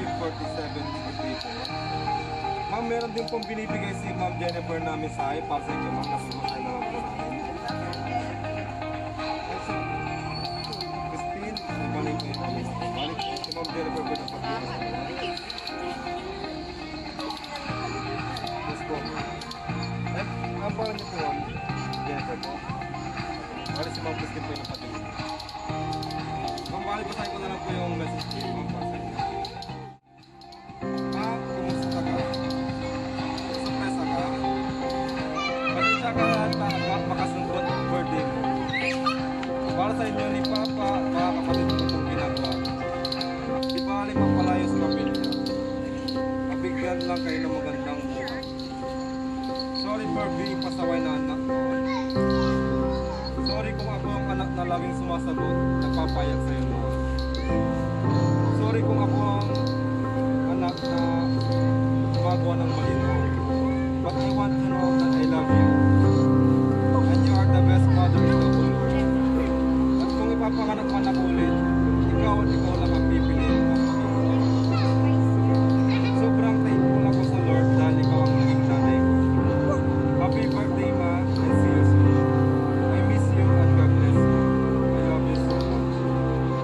Happy 47th birthday po. Ma'am, meron din pong binibigay si Ma'am Jennifer namin sa ay para sa inyo, ma'am. Kasunod na lang po sa akin. Christine, balik po ito. Balik po si Ma'am Jennifer po na pag-ibig. Yes po. Eh, ang parang niyo po, Ma'am Jennifer po. Balik si Ma'am Christine po yung pag-ibig. Ma'am, balik po tayo ko na lang po yung message po, Ma'am, para sa inyo. Kumusta ka? Surpresa ka? Pasensya ka na makasundot ang birthday mo. Para sa inyo ni Papa, mga kapatid ko itong ginagawa. Di bali magpalayo sa pamilya. Mabigyan lang kayo ng magandang buhay. Sorry for being pasaway na anak ko. Sorry kung ako ang anak na laging sumasagot, nagpapayag sa iyo noon. Sorry kung ako ang anak na gumagawa ng mali noon. But I want to know that I love you. And you are the best mother in the world. At kung ipapanganak man ako ulit, ikaw at ikaw lang ang pipiliin ko. Sobrang thankful ako sa Lord dahil ikaw ang naging nanay ko. Happy birthday, Ma, and see you soon. I miss you and God bless you. I love you so much.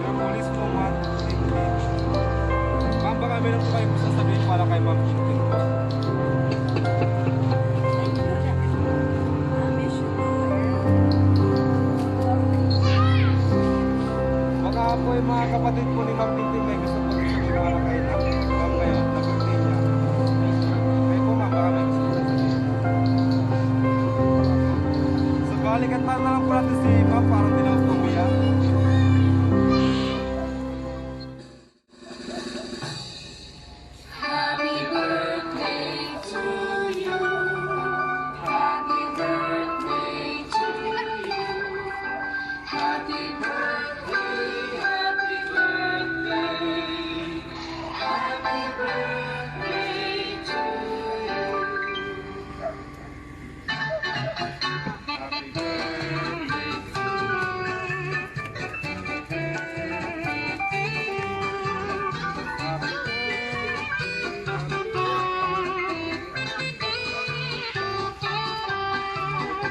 Your police woman, thank you. Ma'am, baka meron po kayong gusto sabihin para kay Ma'am Quintin po. Baka po yung mga kapatid po ni Ma'am Quintin may gusto po sabihin para kay Ma'am ngayon na birthday niya. Kayo po, Ma'am, baka may gusto po sabihin. So, balikan na lang po natin si Ma'am parang di na po umiyak. Happy birthday to you. Happy birthday to you. Happy birthday, happy birthday. Happy birthday to you. Happy birthday to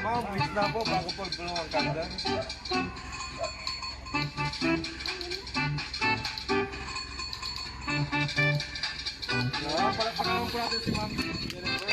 Ma'am, wait na po bago po bulong ang kanda. Palakpakan po natin si Ma'am Jennifer.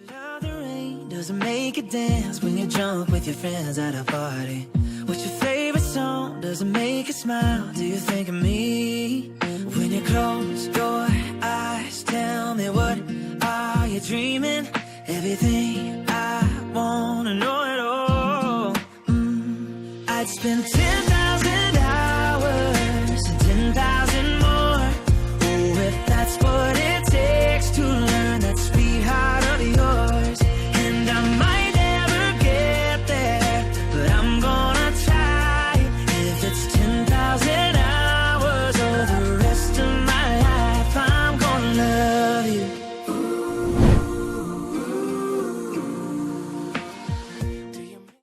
Love the rain, doesn't make you dance when you're drunk with your friends at a party. What's your favorite song? Doesn't make you smile. Do you think of me? When you close your eyes, tell me what are you dreaming? Everything I wanna know it all. I'd spend